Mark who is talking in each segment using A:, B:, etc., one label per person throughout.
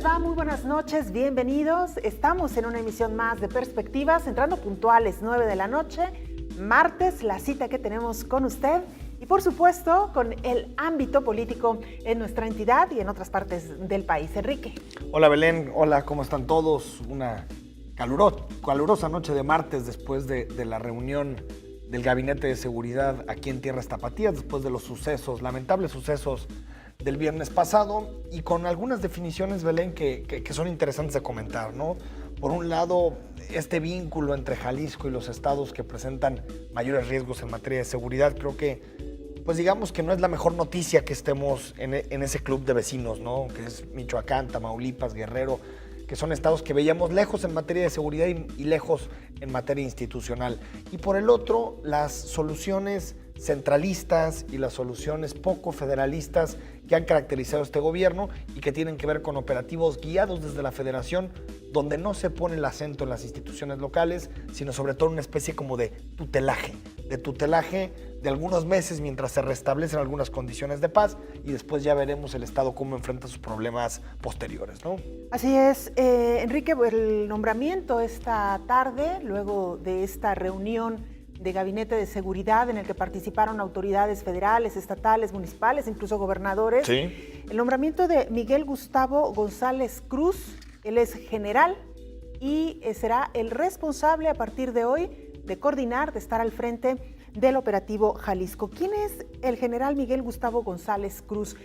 A: les va? Muy buenas noches, bienvenidos. Estamos en una emisión más de Perspectivas, entrando puntuales 9 de la noche, martes, la cita que tenemos con usted y por supuesto con el ámbito político en nuestra entidad y en otras partes del país. Enrique.
B: Hola Belén, hola, ¿cómo están todos? Una calurosa noche de martes después de la reunión del Gabinete de Seguridad aquí en Tierras Tapatías, después de los lamentables sucesos del viernes pasado, y con algunas definiciones, Belén, que son interesantes de comentar, ¿no? Por un lado, este vínculo entre Jalisco y los estados que presentan mayores riesgos en materia de seguridad, creo que, pues digamos que no es la mejor noticia que estemos en ese club de vecinos, ¿no? Que es Michoacán, Tamaulipas, Guerrero, que son estados que veíamos lejos en materia de seguridad y lejos en materia institucional. Y por el otro, las soluciones centralistas y las soluciones poco federalistas que han caracterizado este gobierno y que tienen que ver con operativos guiados desde la federación, donde no se pone el acento en las instituciones locales, sino sobre todo una especie como de tutelaje de algunos meses mientras se restablecen algunas condiciones de paz, y después ya veremos el Estado cómo enfrenta sus problemas posteriores, ¿no?
A: Así es, Enrique, el nombramiento esta tarde, luego de esta reunión de Gabinete de Seguridad en el que participaron autoridades federales, estatales, municipales, incluso gobernadores.
B: Sí.
A: El nombramiento de Miguel Gustavo González Cruz, él es general y será el responsable a partir de hoy de coordinar, de estar al frente del operativo Jalisco. ¿Quién es el general Miguel Gustavo González Cruz?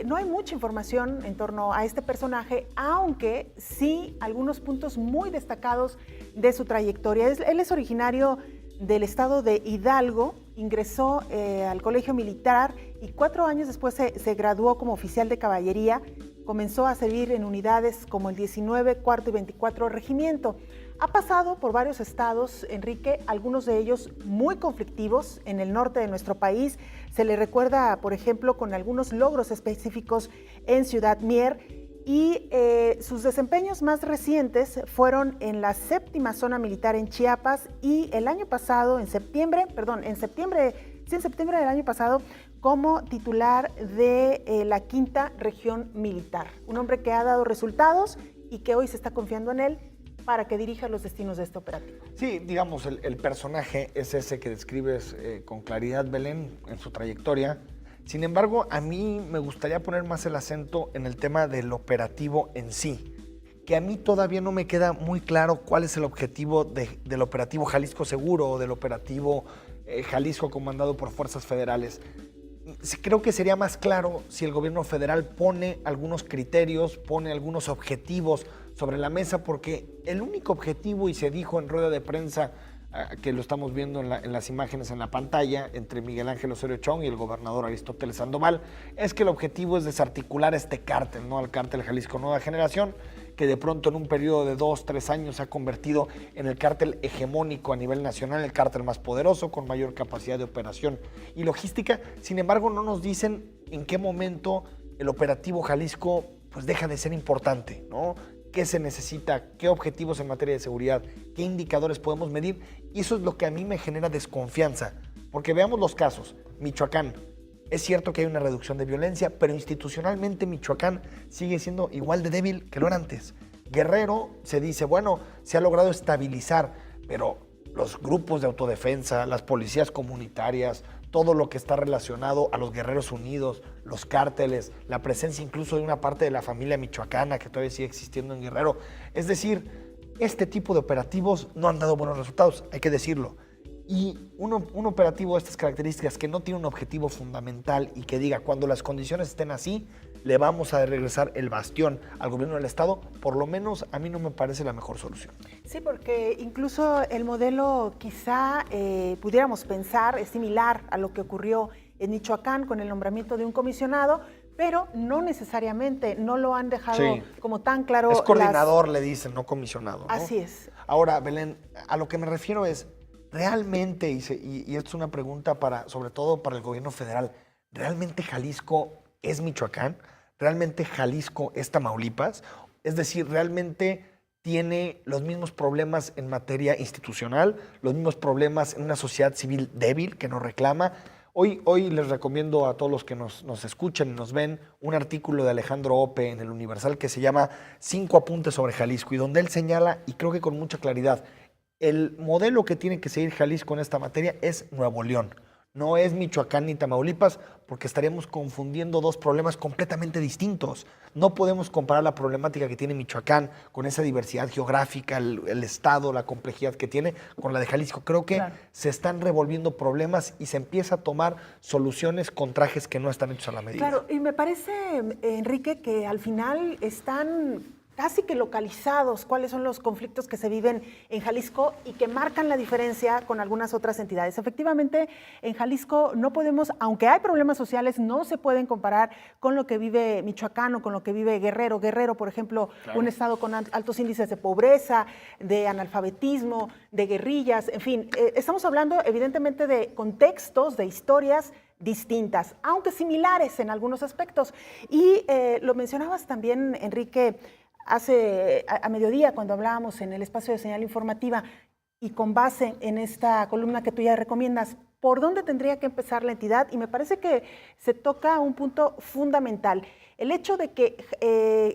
A: No hay mucha información en torno a este personaje, aunque sí algunos puntos muy destacados de su trayectoria. Él es originario del estado de Hidalgo, ingresó al colegio militar y 4 años después se graduó como oficial de caballería. Comenzó a servir en unidades como el 19, cuarto y 24 Regimiento. Ha pasado por varios estados, Enrique, algunos de ellos muy conflictivos en el norte de nuestro país. Se le recuerda, por ejemplo, con algunos logros específicos en Ciudad Mier, y sus desempeños más recientes fueron en la 7ª Zona Militar en Chiapas y el año pasado, en septiembre del año pasado, como titular de la 5ª Región Militar. Un hombre que ha dado resultados y que hoy se está confiando en él para que dirija los destinos de este operativo.
B: Sí, digamos, el personaje es ese que describes con claridad, Belén, en su trayectoria. Sin embargo, a mí me gustaría poner más el acento en el tema del operativo en sí, que a mí todavía no me queda muy claro cuál es el objetivo del operativo Jalisco Seguro o del operativo Jalisco comandado por fuerzas federales. Creo que sería más claro si el gobierno federal pone algunos criterios, pone algunos objetivos sobre la mesa, porque el único objetivo, y se dijo en rueda de prensa, que lo estamos viendo en las imágenes en la pantalla, entre Miguel Ángel Osorio Chong y el gobernador Aristóteles Sandoval, es que el objetivo es desarticular este cártel, ¿no? Al cártel Jalisco Nueva Generación, que de pronto en un periodo de 2-3 años se ha convertido en el cártel hegemónico a nivel nacional, el cártel más poderoso, con mayor capacidad de operación y logística. Sin embargo, no nos dicen en qué momento el operativo Jalisco pues deja de ser importante, ¿no? ¿Qué se necesita? ¿Qué objetivos en materia de seguridad? ¿Qué indicadores podemos medir? Y eso es lo que a mí me genera desconfianza. Porque veamos los casos. Michoacán. Es cierto que hay una reducción de violencia, pero institucionalmente Michoacán sigue siendo igual de débil que lo era antes. Guerrero se dice, bueno, se ha logrado estabilizar, pero los grupos de autodefensa, las policías comunitarias, todo lo que está relacionado a los Guerreros Unidos, los cárteles, la presencia incluso de una parte de la familia michoacana que todavía sigue existiendo en Guerrero. Es decir, este tipo de operativos no han dado buenos resultados, hay que decirlo. Y un operativo de estas características que no tiene un objetivo fundamental y que diga, cuando las condiciones estén así, le vamos a regresar el bastión al gobierno del Estado, por lo menos a mí no me parece la mejor solución.
A: Sí, porque incluso el modelo quizá pudiéramos pensar es similar a lo que ocurrió en Michoacán con el nombramiento de un comisionado, pero no necesariamente, no lo han dejado como tan claro.
B: Es coordinador, le dicen, no comisionado, ¿no?
A: Así es.
B: Ahora, Belén, a lo que me refiero es, realmente, y esto es una pregunta sobre todo para el gobierno federal, ¿realmente Jalisco es Michoacán? ¿Realmente Jalisco es Tamaulipas? Es decir, ¿realmente tiene los mismos problemas en materia institucional, los mismos problemas en una sociedad civil débil que nos reclama? Hoy les recomiendo a todos los que nos escuchan y nos ven un artículo de Alejandro Ope en el Universal que se llama 5 apuntes sobre Jalisco, y donde él señala, y creo que con mucha claridad, el modelo que tiene que seguir Jalisco en esta materia es Nuevo León. No es Michoacán ni Tamaulipas, porque estaríamos confundiendo dos problemas completamente distintos. No podemos comparar la problemática que tiene Michoacán con esa diversidad geográfica, el estado, la complejidad que tiene, con la de Jalisco. Creo que se están revolviendo problemas y se empieza a tomar soluciones con trajes que no están hechos a la medida.
A: Claro, y me parece, Enrique, que al final están casi que localizados cuáles son los conflictos que se viven en Jalisco y que marcan la diferencia con algunas otras entidades. Efectivamente, en Jalisco no podemos, aunque hay problemas sociales, no se pueden comparar con lo que vive Michoacán o con lo que vive Guerrero. Guerrero, por ejemplo, un estado con altos índices de pobreza, de analfabetismo, de guerrillas, en fin. Estamos hablando evidentemente de contextos, de historias distintas, aunque similares en algunos aspectos. Y lo mencionabas también, Enrique, a mediodía, cuando hablábamos en el espacio de señal informativa, y con base en esta columna que tú ya recomiendas, ¿por dónde tendría que empezar la entidad? Y me parece que se toca un punto fundamental. El hecho de que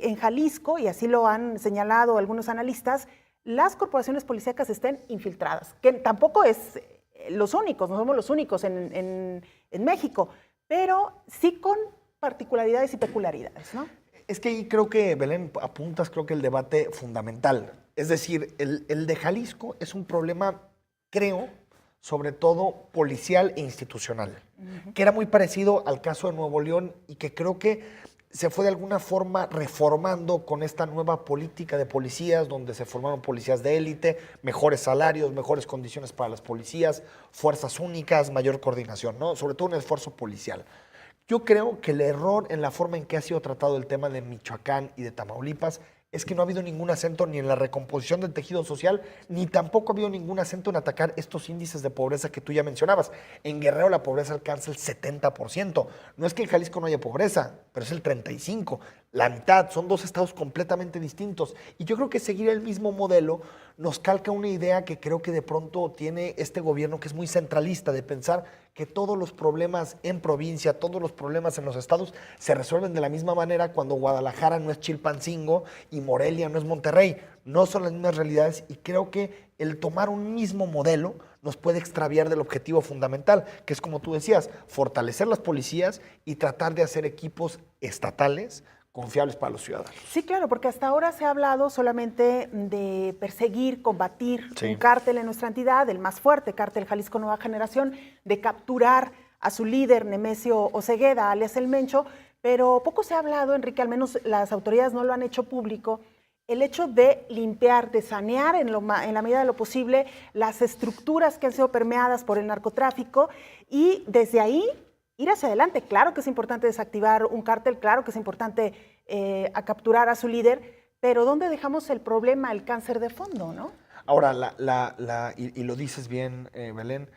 A: en Jalisco, y así lo han señalado algunos analistas, las corporaciones policíacas estén infiltradas, que tampoco es los únicos, no somos los únicos en México, pero sí con particularidades y peculiaridades, ¿no?
B: Es que ahí creo que, Belén, apuntas creo que el debate fundamental. Es decir, el de Jalisco es un problema, creo, sobre todo policial e institucional, que era muy parecido al caso de Nuevo León y que creo que se fue de alguna forma reformando con esta nueva política de policías, donde se formaron policías de élite, mejores salarios, mejores condiciones para las policías, fuerzas únicas, mayor coordinación, ¿no? Sobre todo un esfuerzo policial. Yo creo que el error en la forma en que ha sido tratado el tema de Michoacán y de Tamaulipas es que no ha habido ningún acento ni en la recomposición del tejido social, ni tampoco ha habido ningún acento en atacar estos índices de pobreza que tú ya mencionabas. En Guerrero la pobreza alcanza el 70%. No es que en Jalisco no haya pobreza, pero es el 35%. La mitad, son dos estados completamente distintos. Y yo creo que seguir el mismo modelo nos calca una idea que creo que de pronto tiene este gobierno, que es muy centralista, de pensar que todos los problemas en provincia, todos los problemas en los estados se resuelven de la misma manera, cuando Guadalajara no es Chilpancingo y Morelia no es Monterrey. No son las mismas realidades, y creo que el tomar un mismo modelo nos puede extraviar del objetivo fundamental, que es, como tú decías, fortalecer las policías y tratar de hacer equipos estatales confiables para los ciudadanos.
A: Sí, claro, porque hasta ahora se ha hablado solamente de perseguir, combatir un cártel en nuestra entidad, el más fuerte, Cártel Jalisco Nueva Generación, de capturar a su líder, Nemesio Osegueda, alias El Mencho, pero poco se ha hablado, Enrique, al menos las autoridades no lo han hecho público, el hecho de limpiar, de sanear en la medida de lo posible las estructuras que han sido permeadas por el narcotráfico, y desde ahí ir hacia adelante. Claro que es importante desactivar un cártel, claro que es importante a capturar a su líder, pero ¿dónde dejamos el problema, el cáncer de fondo, no?
B: Ahora, y lo dices bien, Belén,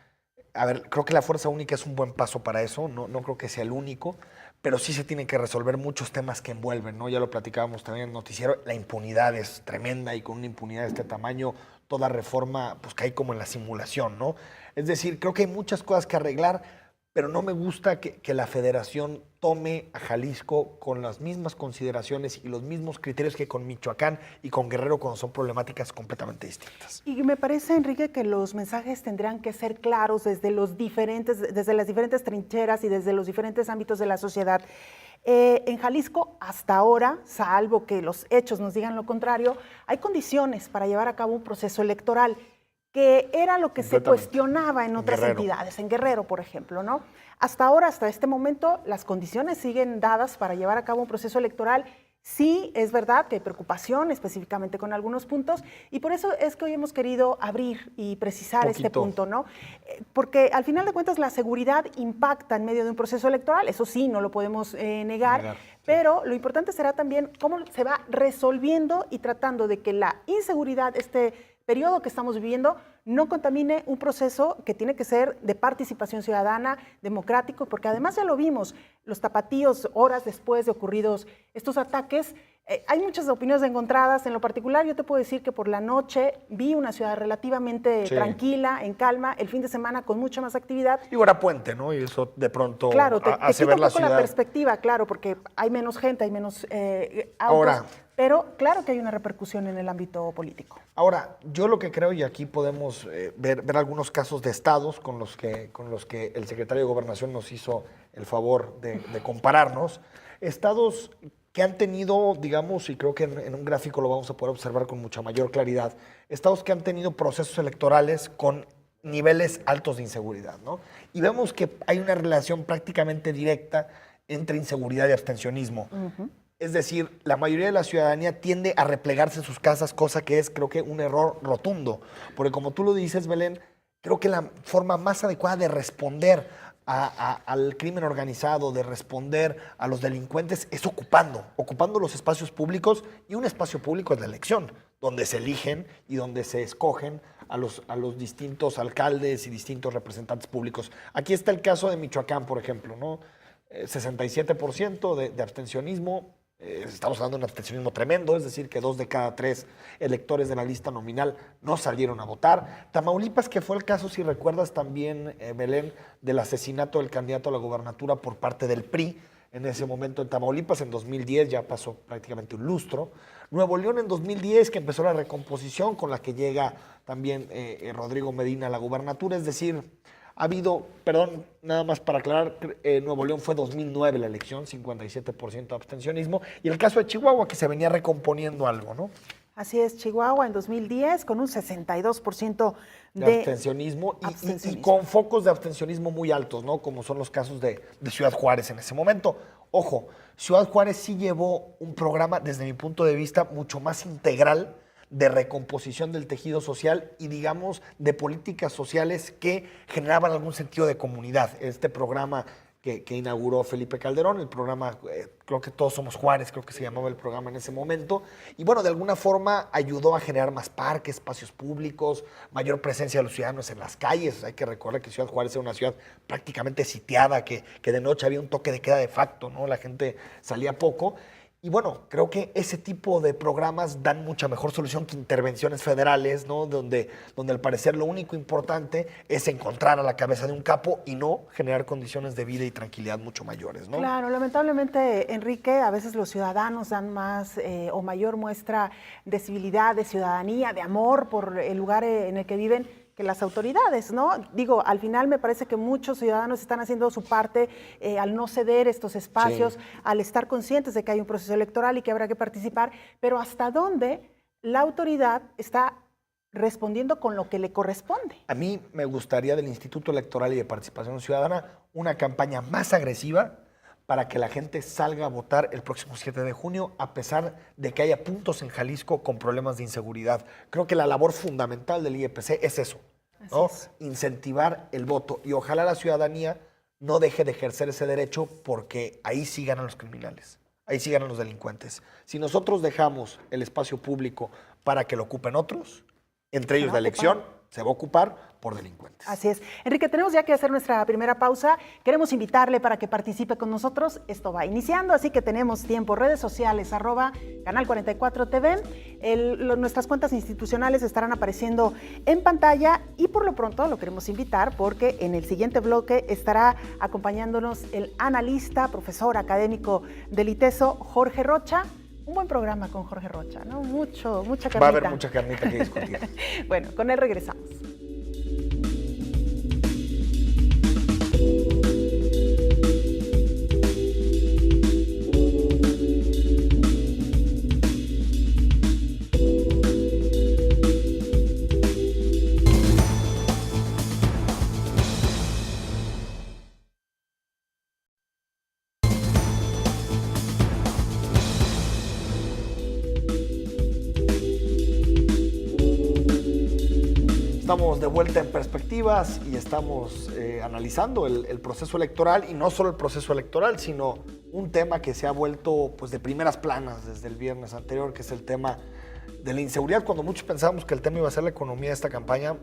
B: a ver, creo que la fuerza única es un buen paso para eso, no creo que sea el único, pero sí se tienen que resolver muchos temas que envuelven, ¿no? Ya lo platicábamos también en el noticiero, la impunidad es tremenda, y con una impunidad de este tamaño, toda reforma pues cae como en la simulación, ¿no? Es decir, creo que hay muchas cosas que arreglar, pero no me gusta que la federación tome a Jalisco con las mismas consideraciones y los mismos criterios que con Michoacán y con Guerrero, cuando son problemáticas completamente distintas.
A: Y me parece, Enrique, que los mensajes tendrán que ser claros desde las diferentes trincheras y desde los diferentes ámbitos de la sociedad. En Jalisco, hasta ahora, salvo que los hechos nos digan lo contrario, hay condiciones para llevar a cabo un proceso electoral, que era lo que se cuestionaba en otras entidades, en Guerrero, por ejemplo, ¿no? Hasta ahora, hasta este momento, las condiciones siguen dadas para llevar a cabo un proceso electoral. Sí, es verdad que hay preocupación específicamente con algunos puntos, y por eso es que hoy hemos querido abrir y precisar este punto, ¿no? Porque al final de cuentas la seguridad impacta en medio de un proceso electoral, eso sí, no lo podemos negar, pero lo importante será también cómo se va resolviendo y tratando de que la inseguridad, este periodo que estamos viviendo, no contamine un proceso que tiene que ser de participación ciudadana, democrático, porque además ya lo vimos, los tapatíos, horas después de ocurridos estos ataques, Hay muchas opiniones encontradas. En lo particular, yo te puedo decir que por la noche vi una ciudad relativamente tranquila, en calma, el fin de semana con mucha más actividad.
B: Y era puente, ¿no? Y eso de pronto
A: claro, te
B: hace
A: quita
B: ver
A: un
B: la
A: poco
B: ciudad.
A: la perspectiva, claro, porque hay menos gente, hay menos autos.
B: Ahora,
A: pero claro que hay una repercusión en el ámbito político.
B: Ahora, yo lo que creo, y aquí podemos ver algunos casos de estados con los que el secretario de Gobernación nos hizo el favor de compararnos, estados que han tenido, digamos, y creo que en un gráfico lo vamos a poder observar con mucha mayor claridad, estados que han tenido procesos electorales con niveles altos de inseguridad, ¿no? Y vemos que hay una relación prácticamente directa entre inseguridad y abstencionismo. Es decir, la mayoría de la ciudadanía tiende a replegarse en sus casas, cosa que es, creo que, un error rotundo. Porque como tú lo dices, Belén, creo que la forma más adecuada de responder al crimen organizado, de responder a los delincuentes, es ocupando los espacios públicos, y un espacio público es la elección, donde se eligen y donde se escogen a los distintos alcaldes y distintos representantes públicos. Aquí está el caso de Michoacán, por ejemplo, ¿no? 67% de abstencionismo. Estamos hablando de un abstencionismo tremendo, es decir, que 2 de cada 3 electores de la lista nominal no salieron a votar. Tamaulipas, que fue el caso, si recuerdas también, Belén, del asesinato del candidato a la gobernatura por parte del PRI, en ese momento en Tamaulipas, en 2010, ya pasó prácticamente un lustro. Nuevo León en 2010, que empezó la recomposición con la que llega también Rodrigo Medina a la gobernatura, es decir, ha habido, perdón, nada más para aclarar, Nuevo León fue 2009 la elección, 57% de abstencionismo, y el caso de Chihuahua, que se venía recomponiendo algo, ¿no?
A: Así es, Chihuahua en 2010 con un 62% de
B: abstencionismo, y con focos de abstencionismo muy altos, ¿no? Como son los casos de Ciudad Juárez en ese momento. Ojo, Ciudad Juárez sí llevó un programa, desde mi punto de vista, mucho más integral de recomposición del tejido social y, digamos, de políticas sociales que generaban algún sentido de comunidad. Este programa que inauguró Felipe Calderón, el programa, creo que Todos Somos Juárez, creo que se llamaba el programa en ese momento, y bueno, de alguna forma ayudó a generar más parques, espacios públicos, mayor presencia de los ciudadanos en las calles. Hay que recordar que Ciudad Juárez era una ciudad prácticamente sitiada, que de noche había un toque de queda de facto, ¿no? La gente salía poco. Y bueno, creo que ese tipo de programas dan mucha mejor solución que intervenciones federales, ¿no? Donde al parecer lo único importante es encontrar a la cabeza de un capo y no generar condiciones de vida y tranquilidad mucho mayores, ¿no?
A: Claro, lamentablemente, Enrique, a veces los ciudadanos dan más o mayor muestra de civilidad, de ciudadanía, de amor por el lugar en el que viven, que las autoridades, ¿no? Digo, al final me parece que muchos ciudadanos están haciendo su parte al no ceder estos espacios, al estar conscientes de que hay un proceso electoral y que habrá que participar, pero ¿hasta dónde la autoridad está respondiendo con lo que le corresponde?
B: A mí me gustaría del Instituto Electoral y de Participación Ciudadana una campaña más agresiva para que la gente salga a votar el próximo 7 de junio, a pesar de que haya puntos en Jalisco con problemas de inseguridad. Creo que la labor fundamental del IEPC es eso, ¿no? Incentivar el voto, y ojalá la ciudadanía no deje de ejercer ese derecho, porque ahí sí ganan los criminales, ahí sí ganan los delincuentes. Si nosotros dejamos el espacio público para que lo ocupen otros, entre ellos la elección, se va a ocupar por delincuentes.
A: Así es. Enrique, tenemos ya que hacer nuestra primera pausa. Queremos invitarle para que participe con nosotros. Esto va iniciando, así que tenemos tiempo. Redes sociales, @Canal 44 TV. Nuestras cuentas institucionales estarán apareciendo en pantalla, y por lo pronto lo queremos invitar porque en el siguiente bloque estará acompañándonos el analista, profesor académico del ITESO, Jorge Rocha. Un buen programa con Jorge Rocha, ¿no? Mucha carnita.
B: Va a haber mucha carnita que discutir.
A: Bueno, con él regresamos.
B: Estamos de vuelta en Perspectivas y estamos analizando el proceso electoral, y no solo el proceso electoral, sino un tema que se ha vuelto, pues, de primeras planas desde el viernes anterior, que es el tema de la inseguridad. Cuando muchos pensábamos que el tema iba a ser la economía de esta campaña,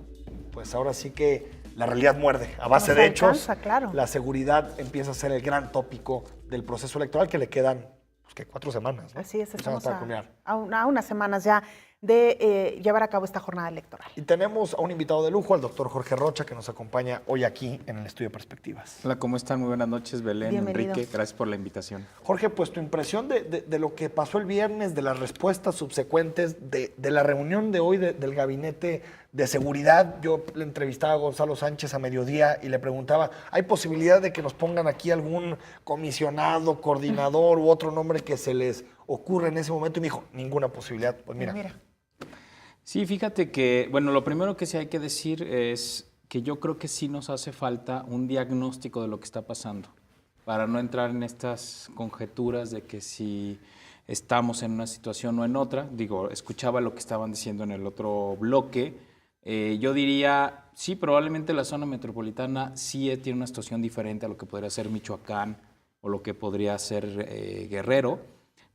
B: pues ahora sí que la realidad muerde. A base de hechos,
A: claro,
B: la seguridad empieza a ser el gran tópico del proceso electoral, que le quedan pues, ¿qué? 4 semanas, ¿no?
A: Así es, estamos
B: para cunear.
A: a unas semanas ya de llevar a cabo esta jornada electoral.
B: Y tenemos a un invitado de lujo, al doctor Jorge Rocha, que nos acompaña hoy aquí en el Estudio Perspectivas.
C: Hola, ¿cómo están? Muy buenas noches, Belén,
A: Bienvenido.
C: Enrique. Gracias por la invitación.
B: Jorge, pues tu impresión de lo que pasó el viernes, de las respuestas subsecuentes, de la reunión de hoy del Gabinete de Seguridad. Yo le entrevistaba a Gonzalo Sánchez a mediodía y le preguntaba, ¿hay posibilidad de que nos pongan aquí algún comisionado, coordinador u otro nombre que se les ocurra en ese momento? Y me dijo, ninguna posibilidad. Pues mira.
C: Sí, fíjate que, bueno, lo primero que sí hay que decir es que yo creo que sí nos hace falta un diagnóstico de lo que está pasando, para no entrar en estas conjeturas de que si estamos en una situación o en otra. Digo, escuchaba lo que estaban diciendo en el otro bloque. Yo diría, sí, probablemente la zona metropolitana sí tiene una situación diferente a lo que podría ser Michoacán o lo que podría ser Guerrero,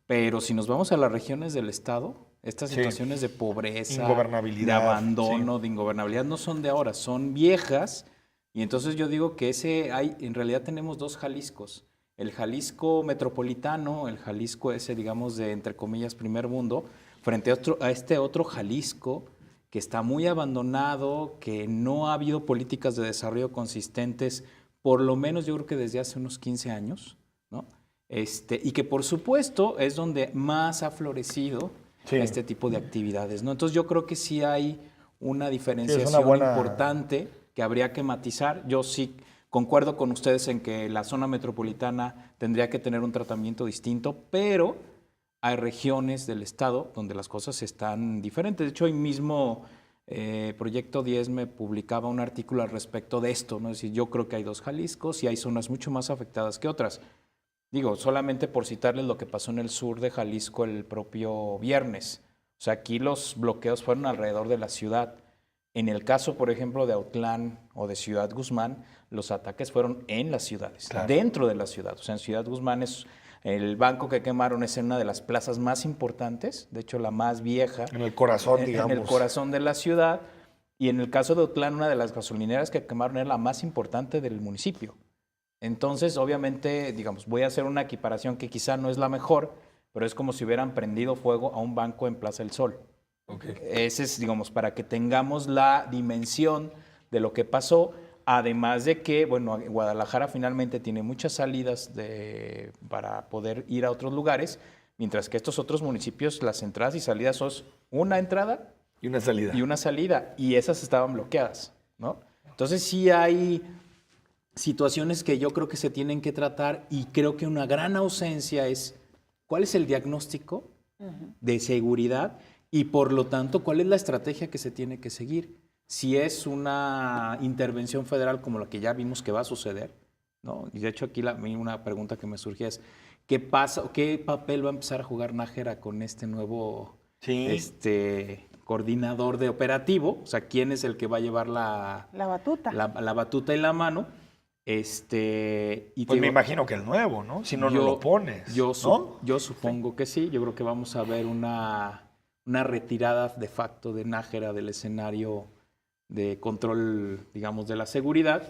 C: pero si nos vamos a las regiones del estado, estas situaciones de pobreza, de abandono, de ingobernabilidad, no son de ahora, son viejas. Y entonces yo digo que en realidad tenemos dos Jaliscos. El Jalisco metropolitano, el Jalisco ese, digamos, de, entre comillas, primer mundo, frente a este otro Jalisco que está muy abandonado, que no ha habido políticas de desarrollo consistentes, por lo menos yo creo que desde hace unos 15 años, ¿no? Y que por supuesto es donde más ha florecido este tipo de actividades, ¿no? Entonces yo creo que sí hay una diferenciación importante que habría que matizar. Yo sí concuerdo con ustedes en que la zona metropolitana tendría que tener un tratamiento distinto, pero hay regiones del estado donde las cosas están diferentes. De hecho, hoy mismo Proyecto 10 me publicaba un artículo al respecto de esto, ¿no? Es decir, yo creo que hay dos Jaliscos y hay zonas mucho más afectadas que otras. Digo, solamente por citarles lo que pasó en el sur de Jalisco el propio viernes. O sea, aquí los bloqueos fueron alrededor de la ciudad. En el caso, por ejemplo, de Autlán o de Ciudad Guzmán, los ataques fueron en las ciudades, dentro de la ciudad. O sea, en Ciudad Guzmán el banco que quemaron es en una de las plazas más importantes, de hecho la más vieja. En el corazón, digamos. En el corazón de la ciudad. Y en el caso de Autlán, una de las gasolineras que quemaron era la más importante del municipio. Entonces, obviamente, digamos, voy a hacer una equiparación que quizá no es la mejor, pero es como si hubieran prendido fuego a un banco en Plaza del Sol. Ese es, digamos, para que tengamos la dimensión de lo que pasó, además de que, bueno, Guadalajara finalmente tiene muchas salidas para poder ir a otros lugares, mientras que estos otros municipios, las entradas y salidas son una entrada
B: y una salida.
C: Y esas estaban bloqueadas, ¿no? Entonces sí hay situaciones que yo creo que se tienen que tratar, y creo que una gran ausencia es cuál es el diagnóstico de seguridad y por lo tanto cuál es la estrategia que se tiene que seguir. Si es una intervención federal como la que ya vimos que va a suceder, ¿no? Y de hecho aquí una pregunta que me surgía es ¿qué pasa o qué papel va a empezar a jugar Nájera con este nuevo coordinador de operativo? O sea, ¿quién es el que va a llevar la batuta? La batuta y la mano.
B: Pues me imagino que el nuevo, ¿no? Si no, no lo pones. Yo
C: supongo que sí. Yo creo que vamos a ver una retirada de facto de Nájera del escenario de control, digamos, de la seguridad.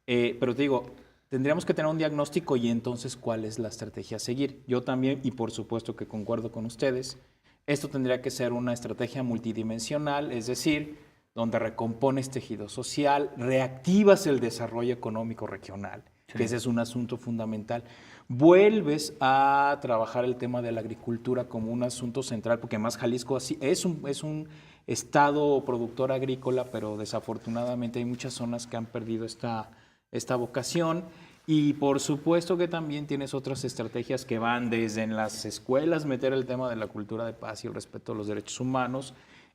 C: Pero te digo, tendríamos que tener un diagnóstico y entonces cuál es la estrategia a seguir. Yo también, y por supuesto que concuerdo con ustedes, esto tendría que ser una estrategia multidimensional, es decir, donde recompones tejido social, reactivas el desarrollo económico regional, que ese es un asunto fundamental. Vuelves a trabajar el tema de la agricultura como un asunto central, porque además Jalisco es un estado productor agrícola, pero desafortunadamente hay muchas zonas que han perdido esta vocación. Y por supuesto que también tienes otras estrategias que van desde en las escuelas meter el tema de la cultura de paz y el respeto a los derechos humanos,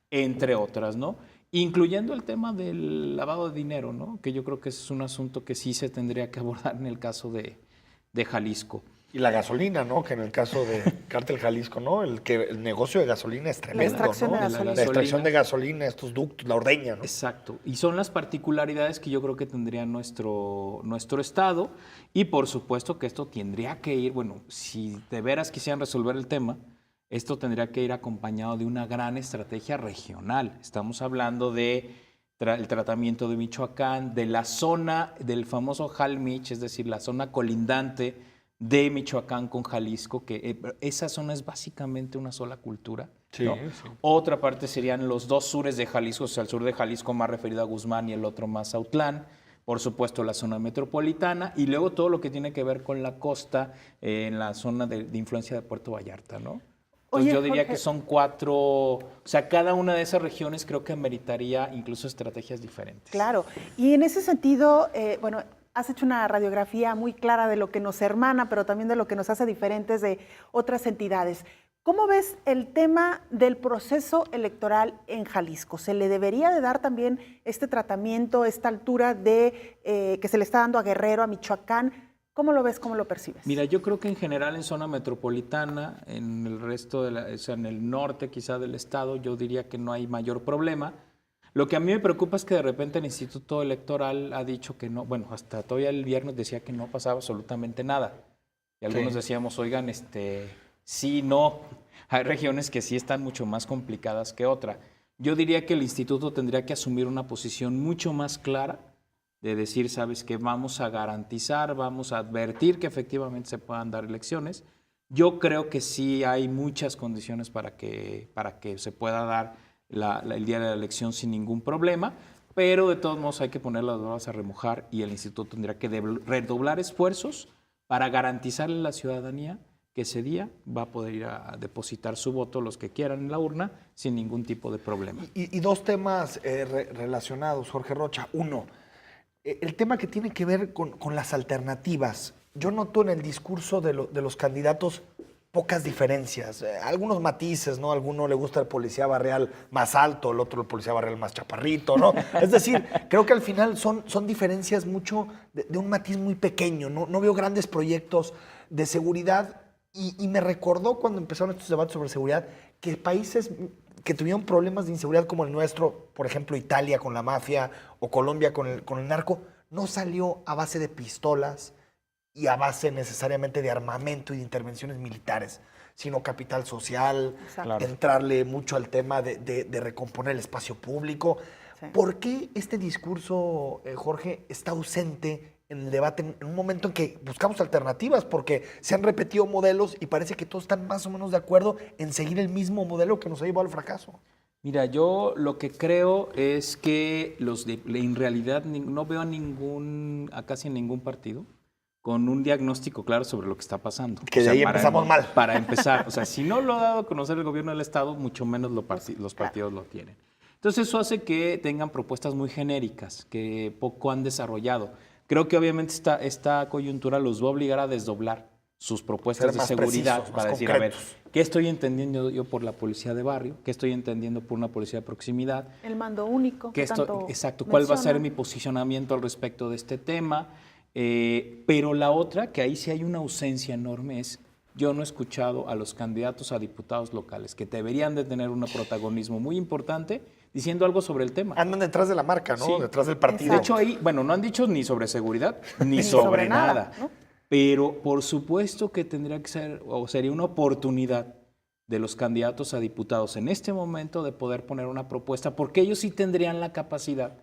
C: entre otras, ¿no? Incluyendo el tema del lavado de dinero, ¿no? Que yo creo que es un asunto que sí se tendría que abordar en el caso de Jalisco.
B: Y la gasolina, ¿no? Que en el caso de Cártel Jalisco, ¿no? El negocio de gasolina es tremendo,
A: la extracción,
B: ¿no?
A: de gasolina.
B: La extracción de gasolina, estos ductos, la ordeña, ¿no?
C: Exacto. Y son las particularidades que yo creo que tendría nuestro estado. Y por supuesto que esto tendría que ir, bueno, si de veras quisieran resolver el tema, esto tendría que ir acompañado de una gran estrategia regional. Estamos hablando de el tratamiento de Michoacán, de la zona del famoso Jalmich, es decir, la zona colindante de Michoacán con Jalisco, que esa zona es básicamente una sola cultura.
B: Sí,
C: ¿no?
B: sí.
C: Otra parte serían los dos sures de Jalisco, o sea, el sur de Jalisco más referido a Guzmán y el otro más a Autlán. Por supuesto, la zona metropolitana y luego todo lo que tiene que ver con la costa en la zona de influencia de Puerto Vallarta, ¿no? Entonces,
A: Oye,
C: yo diría
A: Jorge,
C: que son 4, o sea, cada una de esas regiones creo que ameritaría incluso estrategias diferentes.
A: claro, y en ese sentido, bueno, has hecho una radiografía muy clara de lo que nos hermana, pero también de lo que nos hace diferentes de otras entidades. ¿Cómo ves el tema del proceso electoral en Jalisco? ¿Se le debería de dar también este tratamiento, esta altura de que se le está dando a Guerrero, a Michoacán? ¿Cómo lo ves, cómo lo percibes?
C: Mira, yo creo que en general en zona metropolitana, en el resto o sea, en el norte quizá del estado, yo diría que no hay mayor problema. Lo que a mí me preocupa es que de repente el Instituto Electoral ha dicho que no, bueno, hasta todavía el viernes decía que no pasaba absolutamente nada. Y algunos decíamos, oigan, sí, no, hay regiones que sí están mucho más complicadas que otra. Yo diría que el instituto tendría que asumir una posición mucho más clara de decir, sabes que vamos a garantizar, vamos a advertir que efectivamente se puedan dar elecciones. Yo creo que sí hay muchas condiciones para que se pueda dar el día de la elección sin ningún problema, pero de todos modos hay que poner las barbas a remojar y el instituto tendría que redoblar esfuerzos para garantizarle a la ciudadanía que ese día va a poder ir a depositar su voto los que quieran en la urna sin ningún tipo de problema.
B: Y dos temas relacionados, Jorge Rocha. Uno, el tema que tiene que ver con las alternativas. Yo noto en el discurso de los candidatos pocas diferencias, algunos matices, ¿no? A alguno le gusta el policía barrial más alto, el otro el policía barrial más chaparrito, ¿no? Es decir, creo que al final son diferencias mucho de un matiz muy pequeño, no veo grandes proyectos de seguridad y me recordó cuando empezaron estos debates sobre seguridad que países que tuvieron problemas de inseguridad como el nuestro, por ejemplo Italia con la mafia o Colombia con el narco, no salió a base de pistolas y a base necesariamente de armamento y de intervenciones militares, sino capital social,
A: Exacto.
B: entrarle mucho al tema de recomponer el espacio público.
A: Sí.
B: ¿Por qué este discurso, Jorge, está ausente en el debate en un momento en que buscamos alternativas? Porque se han repetido modelos y parece que todos están más o menos de acuerdo en seguir el mismo modelo que nos ha llevado al fracaso.
C: Mira, yo lo que creo es que en realidad no veo a casi ningún partido con un diagnóstico claro sobre lo que está pasando.
B: Que de ahí empezamos mal.
C: Para empezar, o sea, si no lo ha dado a conocer el gobierno del Estado, mucho menos los partidos lo tienen. Entonces eso hace que tengan propuestas muy genéricas, que poco han desarrollado. Creo que obviamente esta coyuntura los va a obligar a desdoblar sus propuestas de seguridad
B: precisos,
C: para
B: más
C: decir, a ver,
B: concretos.
C: ¿qué estoy entendiendo yo por la policía de barrio? ¿Qué estoy entendiendo por una policía de proximidad?
A: El mando único.
C: Exacto, ¿cuál va a ser mi posicionamiento al respecto de este tema? Pero la otra, que ahí sí hay una ausencia enorme, es yo no he escuchado a los candidatos a diputados locales que deberían de tener un protagonismo muy importante diciendo algo sobre el tema.
B: Andan detrás de la marca, ¿no?
C: Sí.
B: Detrás del partido.
C: De hecho ahí, bueno, no han dicho ni sobre seguridad ni sobre nada,
A: ¿no?
C: pero por supuesto que tendría que ser, o sería una oportunidad de los candidatos a diputados en este momento de poder poner una propuesta, porque ellos sí tendrían la capacidad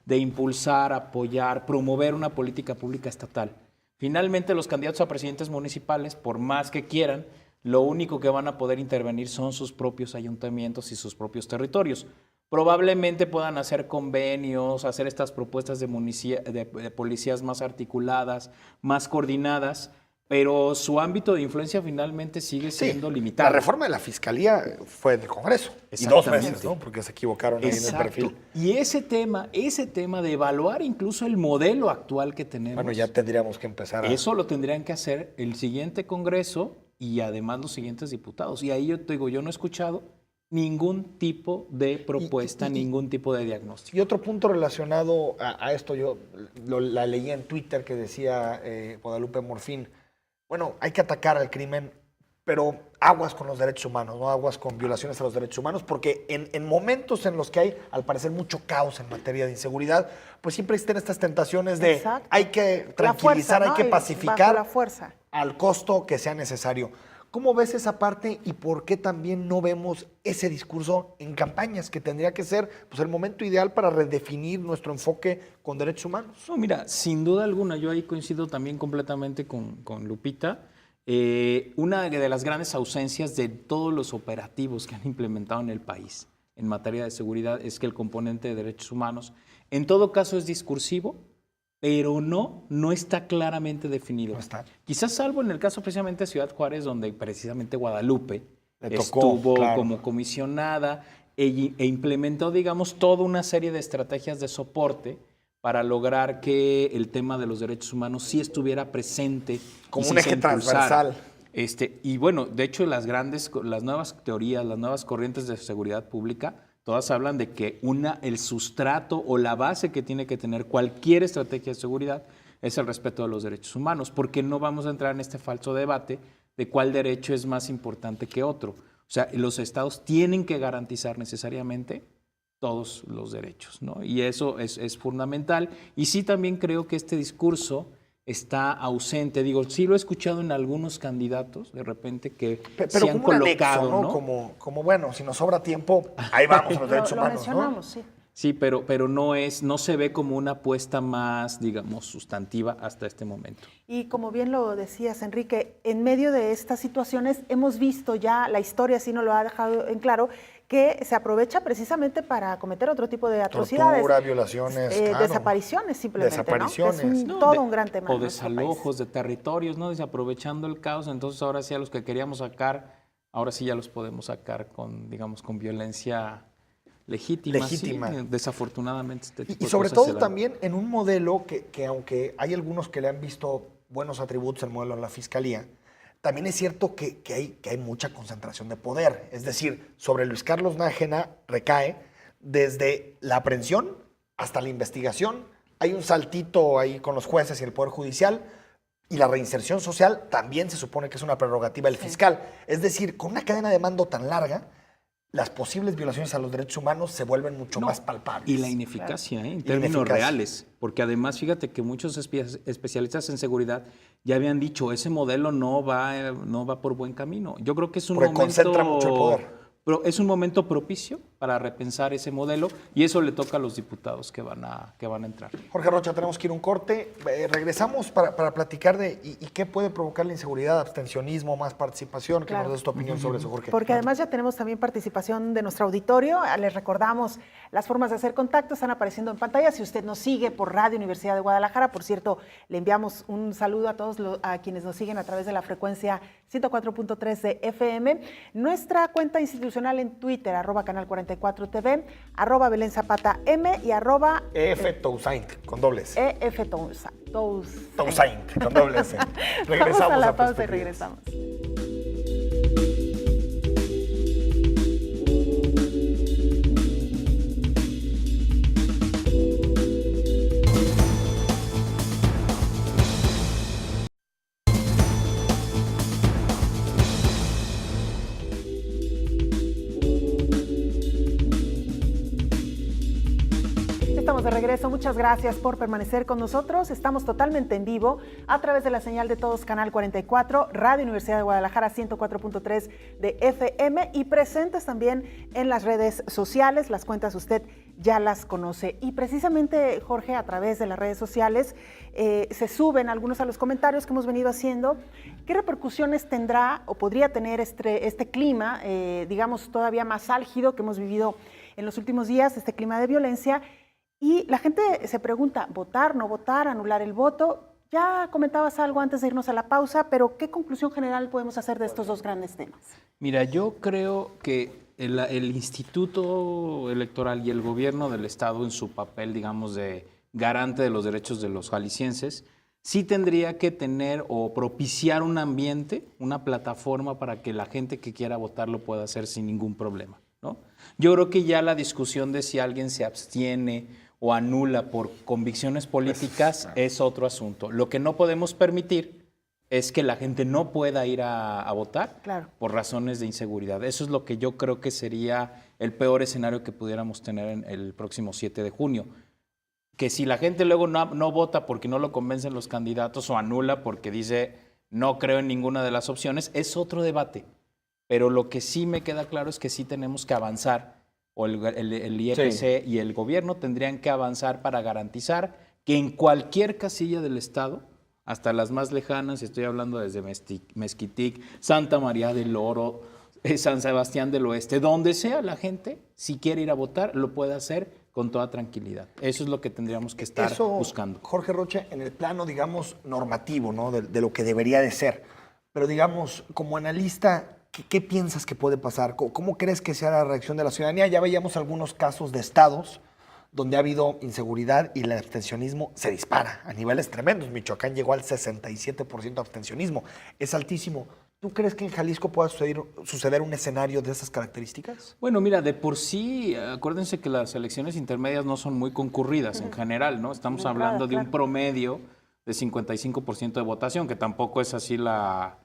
C: de impulsar, apoyar, promover una política pública estatal. Finalmente, los candidatos a presidentes municipales, por más que quieran, lo único que van a poder intervenir son sus propios ayuntamientos y sus propios territorios. Probablemente puedan hacer convenios, hacer estas propuestas de policías más articuladas, más coordinadas, pero su ámbito de influencia finalmente sigue siendo limitado.
B: La reforma de la Fiscalía fue del Congreso. Y 2 veces, ¿no? Porque se equivocaron ahí en el perfil.
C: Y ese tema de evaluar incluso el modelo actual que tenemos.
B: Bueno, ya tendríamos que empezar a...
C: Eso lo tendrían que hacer el siguiente Congreso y además los siguientes diputados. Y ahí yo te digo, yo no he escuchado ningún tipo de propuesta, ningún tipo de diagnóstico.
B: Y otro punto relacionado a esto, yo la leí en Twitter que decía Guadalupe Morfín, bueno, hay que atacar al crimen, pero aguas con los derechos humanos, no aguas con violaciones a los derechos humanos, porque en momentos en los que hay, al parecer, mucho caos en materia de inseguridad, pues siempre existen estas tentaciones de
A: Exacto.
B: hay que tranquilizar,
A: fuerza, ¿no?
B: hay que
A: Y
B: pacificar
A: bajo la fuerza.
B: al costo que sea necesario. ¿Cómo ves esa parte y por qué también no vemos ese discurso en campañas, que tendría que ser pues, el momento ideal para redefinir nuestro enfoque con derechos humanos?
C: No, mira, sin duda alguna, yo ahí coincido también completamente con Lupita. Una de las grandes ausencias de todos los operativos que han implementado en el país en materia de seguridad es que el componente de derechos humanos, en todo caso, es discursivo, pero no está claramente definido.
B: No está.
C: Quizás salvo en el caso precisamente de Ciudad Juárez, donde precisamente Guadalupe
B: Le tocó,
C: estuvo
B: claro,
C: como comisionada e implementó, digamos, toda una serie de estrategias de soporte para lograr que el tema de los derechos humanos sí estuviera presente.
B: como
C: y
B: un
C: sí
B: eje
C: se impulsara.
B: transversal.
C: Y bueno, de hecho, las nuevas teorías, las nuevas corrientes de seguridad pública, todas hablan de que el sustrato o la base que tiene que tener cualquier estrategia de seguridad es el respeto de los derechos humanos, porque no vamos a entrar en este falso debate de cuál derecho es más importante que otro. O sea, los estados tienen que garantizar necesariamente todos los derechos, ¿no? Y eso es fundamental. Y sí también creo que este discurso está ausente. Digo, sí lo he escuchado en algunos candidatos, de repente, que
B: Pero
C: se han
B: como un
C: colocado,
B: anexo, ¿no? Como, bueno, si nos sobra tiempo, ahí vamos a los derechos
A: Lo
B: humanos,
A: mencionamos, sí.
C: Sí, pero no se ve como una apuesta más, digamos, sustantiva hasta este momento.
A: Y como bien lo decías, Enrique, en medio de estas situaciones hemos visto ya, la historia sí nos lo ha dejado en claro, que se aprovecha precisamente para cometer otro tipo de atrocidades.
B: Tortura, violaciones, claro.
A: Desapariciones simplemente,
B: Desapariciones.
A: ¿no? Que es
C: No,
A: todo un gran tema.
C: O
A: en nuestro
C: desalojos de territorios, ¿no? Desaprovechando el caos, entonces ahora sí a los que queríamos sacar, ahora sí ya los podemos sacar con, digamos, con violencia legítima. Sí, desafortunadamente este tipo
B: Y
C: de
B: sobre
C: cosas se
B: todo
C: dan.
B: también en un modelo que aunque hay algunos que le han visto buenos atributos al modelo de la Fiscalía, también es cierto que hay mucha concentración de poder. Es decir, sobre Luis Carlos Nájera recae desde la aprehensión hasta la investigación. Hay un saltito ahí con los jueces y el Poder Judicial. Y la reinserción social también se supone que es una prerrogativa del fiscal. Es decir, con una cadena de mando tan larga, las posibles violaciones a los derechos humanos se vuelven mucho más palpables.
C: Y la ineficacia, en
B: Y la
C: términos
B: ineficacia.
C: reales. Porque además, fíjate que muchos especialistas en seguridad ya habían dicho, ese modelo no va por buen camino. Yo creo que es un
B: Porque
C: momento...
B: concentra mucho el poder.
C: Pero es un momento propicio para repensar ese modelo y eso le toca a los diputados que van a entrar.
B: Jorge Rocha, tenemos que ir a un corte. Regresamos para platicar de y qué puede provocar la inseguridad, abstencionismo, más participación. Que
A: Claro.
B: nos des tu opinión sobre eso, Jorge.
A: Porque además ya tenemos también participación de nuestro auditorio. Les recordamos las formas de hacer contacto, están apareciendo en pantalla. Si usted nos sigue por Radio Universidad de Guadalajara, por cierto, le enviamos un saludo a todos a quienes nos siguen a través de la frecuencia 104.3 de FM. Nuestra cuenta institucional en Twitter, @canal44tv, @Belén Zapata M y
B: EF Toussaint, con doble S.
A: EF Toussaint.
B: Toussaint, con doble S. Regresamos
A: Vamos a la
B: a
A: pausa y
B: Perspectivas.
A: regresamos. Estamos de regreso, muchas gracias por permanecer con nosotros. Estamos totalmente en vivo a través de la señal de todos, Canal 44, Radio Universidad de Guadalajara 104.3 de FM y presentes también en las redes sociales. Las cuentas usted ya las conoce. Y precisamente, Jorge, a través de las redes sociales se suben algunos a los comentarios que hemos venido haciendo. ¿Qué repercusiones tendrá o podría tener este clima, digamos, todavía más álgido que hemos vivido en los últimos días, este clima de violencia? Y la gente se pregunta, ¿votar, no votar, anular el voto? Ya comentabas algo antes de irnos a la pausa, pero ¿qué conclusión general podemos hacer de estos dos grandes temas?
C: Mira, yo creo que el Instituto Electoral y el gobierno del Estado en su papel, digamos, de garante de los derechos de los jaliscienses, sí tendría que tener o propiciar un ambiente, una plataforma para que la gente que quiera votar lo pueda hacer sin ningún problema, ¿no? Yo creo que ya la discusión de si alguien se abstiene o anula por convicciones políticas es otro asunto. Lo que no podemos permitir es que la gente no pueda ir a votar por razones de inseguridad. Eso es lo que yo creo que sería el peor escenario que pudiéramos tener en el próximo 7 de junio. Que si la gente luego no vota porque no lo convencen los candidatos o anula porque dice no creo en ninguna de las opciones, es otro debate. Pero lo que sí me queda claro es que sí tenemos que avanzar, o el IEPC y el gobierno tendrían que avanzar para garantizar que en cualquier casilla del Estado, hasta las más lejanas, estoy hablando desde Mezquitic, Santa María del Oro, San Sebastián del Oeste, donde sea la gente, si quiere ir a votar, lo puede hacer con toda tranquilidad. Eso es lo que tendríamos que estar buscando.
B: Jorge Rocha, en el plano, digamos, normativo, ¿no? De lo que debería de ser. Pero, digamos, como analista, ¿qué piensas que puede pasar? ¿Cómo crees que sea la reacción de la ciudadanía? Ya veíamos algunos casos de estados donde ha habido inseguridad y el abstencionismo se dispara a niveles tremendos. Michoacán llegó al 67% de abstencionismo. Es altísimo. ¿Tú crees que en Jalisco pueda suceder un escenario de esas características?
C: Bueno, mira, de por sí, acuérdense que las elecciones intermedias no son muy concurridas en general, ¿no? Estamos hablando de un promedio de 55% de votación, que tampoco es así la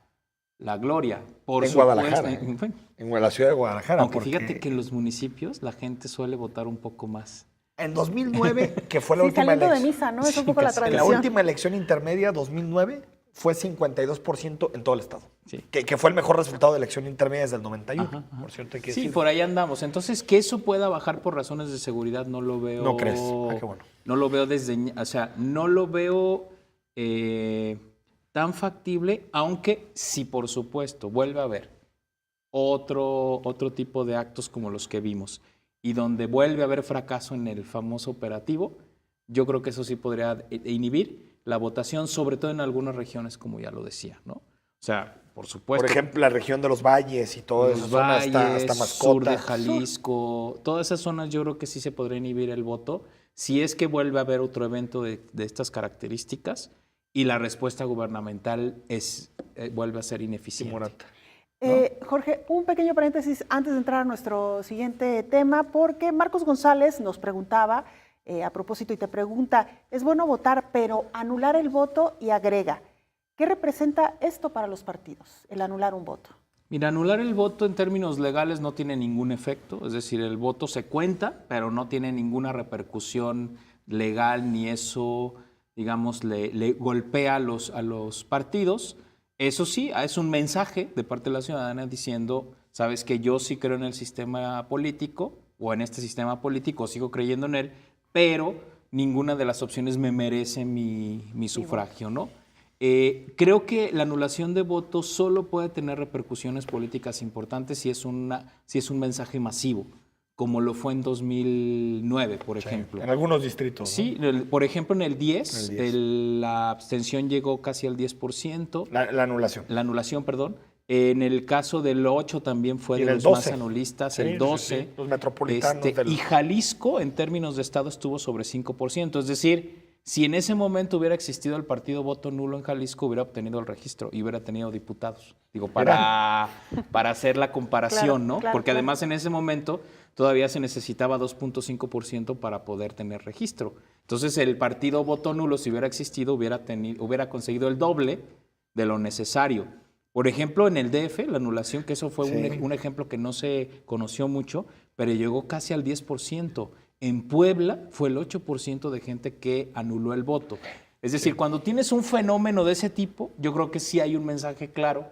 C: gloria.
B: En Guadalajara, en la ciudad de Guadalajara.
C: Aunque fíjate que en los municipios la gente suele votar un poco más.
B: En 2009, que fue la última
A: saliendo
B: elección.
A: de misa, ¿no? Es un poco la tradición.
B: En la última elección intermedia, 2009, fue 52% en todo el estado.
C: Sí.
B: Que fue el mejor resultado de elección intermedia desde el 91. Por cierto, hay que decir.
C: Por ahí andamos. Entonces, que eso pueda bajar por razones de seguridad, no lo veo.
B: ¿No crees? Qué bueno.
C: No lo veo no lo veo tan factible, aunque sí, por supuesto, vuelve a haber otro tipo de actos como los que vimos y donde vuelve a haber fracaso en el famoso operativo, yo creo que eso sí podría inhibir la votación, sobre todo en algunas regiones, como ya lo decía, ¿no? O sea, por supuesto.
B: Por ejemplo, la región de los valles y todo eso, hasta Mascota.
C: Sur de Jalisco, todas esas zonas yo creo que sí se podría inhibir el voto si es que vuelve a haber otro evento de estas características y la respuesta gubernamental vuelve a ser ineficiente.
A: Jorge, un pequeño paréntesis antes de entrar a nuestro siguiente tema, porque Marcos González nos preguntaba, a propósito, y te pregunta, ¿es bueno votar pero anular el voto? Y agrega, ¿qué representa esto para los partidos, el anular un voto?
C: Mira, anular el voto en términos legales no tiene ningún efecto, es decir, el voto se cuenta, pero no tiene ninguna repercusión legal, ni eso, digamos, le golpea a los partidos. Eso sí, es un mensaje de parte de la ciudadana diciendo, sabes que yo sí creo en el sistema político, o en este sistema político, sigo creyendo en él, pero ninguna de las opciones me merece mi sufragio, ¿no? Creo que la anulación de votos solo puede tener repercusiones políticas importantes si es un mensaje masivo, como lo fue en 2009, por ejemplo.
B: En algunos distritos.
C: Sí, ¿no? Por ejemplo, en el 10, la abstención llegó casi al 10%.
B: La anulación.
C: La anulación, perdón. En el caso del 8 también fue de los
B: 12.
C: más anulistas, el 12.
B: Sí. Los metropolitanos.
C: Y Jalisco, en términos de estado, estuvo sobre 5%. Es decir, si en ese momento hubiera existido el partido voto nulo en Jalisco, hubiera obtenido el registro y hubiera tenido diputados. Digo, para hacer la comparación, ¿no? Porque además en ese momento todavía se necesitaba 2.5% para poder tener registro. Entonces el partido voto nulo, si hubiera existido, hubiera conseguido el doble de lo necesario. Por ejemplo, en el DF, la anulación, que eso fue un ejemplo que no se conoció mucho, pero llegó casi al 10%. En Puebla fue el 8% de gente que anuló el voto. Es decir, cuando tienes un fenómeno de ese tipo, yo creo que sí hay un mensaje claro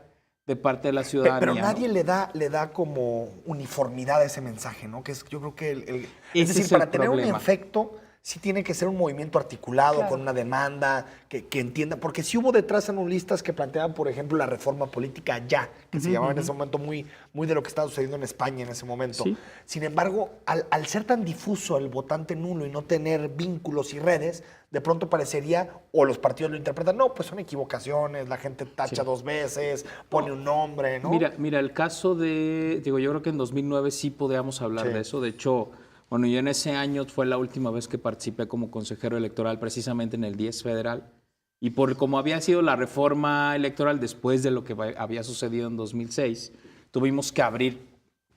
C: de parte de la ciudadanía.
B: Pero nadie, ¿no?, le da como uniformidad a ese mensaje, ¿no? Que es, yo creo que es decir, para tener un efecto, sí tiene que ser un movimiento articulado, con una demanda, que entienda, porque sí hubo detrás anulistas que planteaban, por ejemplo, la reforma política ya, que se llamaba en ese momento muy de lo que estaba sucediendo en España en ese momento. Sí. Sin embargo, al ser tan difuso el votante nulo y no tener vínculos y redes, de pronto parecería, o los partidos lo interpretan, no, pues son equivocaciones, la gente tacha 2 veces, pone un nombre, ¿no?
C: Mira, el caso de, yo creo que en 2009 sí podíamos hablar de eso, de hecho. Bueno, yo en ese año fue la última vez que participé como consejero electoral, precisamente en el 10 federal. Y por como había sido la reforma electoral después de lo que había sucedido en 2006, tuvimos que abrir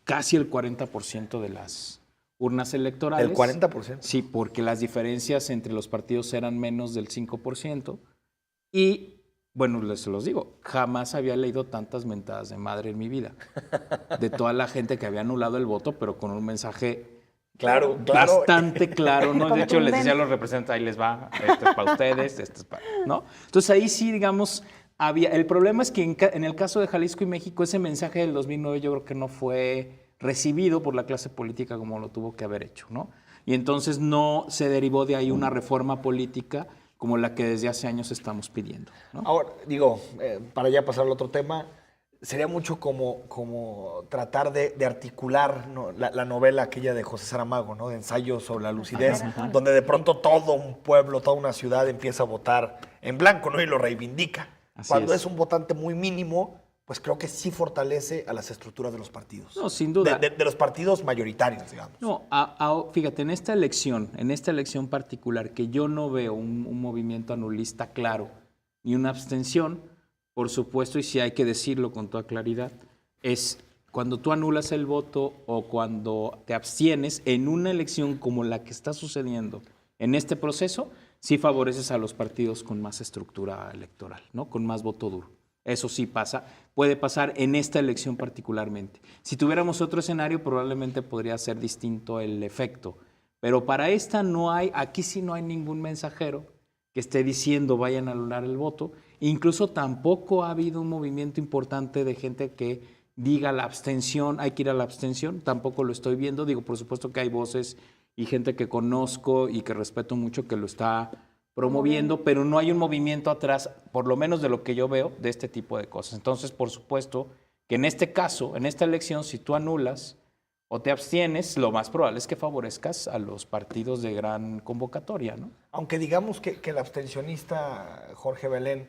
C: casi el 40% de las urnas electorales.
B: ¿El 40%?
C: Sí, porque las diferencias entre los partidos eran menos del 5%. Y, bueno, les los digo, jamás había leído tantas mentadas de madre en mi vida. De toda la gente que había anulado el voto, pero con un mensaje...
B: Claro.
C: Bastante claro, ¿no? De hecho, les decía a los representantes, ahí les va, esto es para ustedes, esto es para... ¿no? Entonces ahí sí, digamos, el problema es que en el caso de Jalisco y México, ese mensaje del 2009 yo creo que no fue recibido por la clase política como lo tuvo que haber hecho, ¿no? Y entonces no se derivó de ahí una reforma política como la que desde hace años estamos pidiendo, ¿no?
B: Ahora, digo, para ya pasar al otro tema, sería mucho como tratar de articular, ¿no?, la novela aquella de José Saramago, ¿no?, de Ensayos sobre la lucidez, donde de pronto todo un pueblo, toda una ciudad empieza a votar en blanco, ¿no?, y lo reivindica. Cuando es un votante muy mínimo, pues creo que sí fortalece a las estructuras de los partidos.
C: No, sin duda.
B: De los partidos mayoritarios, digamos.
C: No, fíjate, en esta elección particular, que yo no veo un movimiento anulista claro ni una abstención, por supuesto, y sí hay que decirlo con toda claridad, es cuando tú anulas el voto o cuando te abstienes en una elección como la que está sucediendo en este proceso, sí favoreces a los partidos con más estructura electoral, ¿no?, con más voto duro. Eso sí pasa, puede pasar en esta elección particularmente. Si tuviéramos otro escenario, probablemente podría ser distinto el efecto. Pero para esta aquí sí no hay ningún mensajero que esté diciendo vayan a anular el voto. Incluso tampoco ha habido un movimiento importante de gente que diga la abstención, hay que ir a la abstención. Tampoco lo estoy viendo. Digo, por supuesto que hay voces y gente que conozco y que respeto mucho que lo está promoviendo, pero no hay un movimiento atrás, por lo menos de lo que yo veo, de este tipo de cosas. Entonces, por supuesto que en este caso, en esta elección, si tú anulas o te abstienes, lo más probable es que favorezcas a los partidos de gran convocatoria, ¿no?
B: Aunque digamos que el abstencionista Jorge Belén,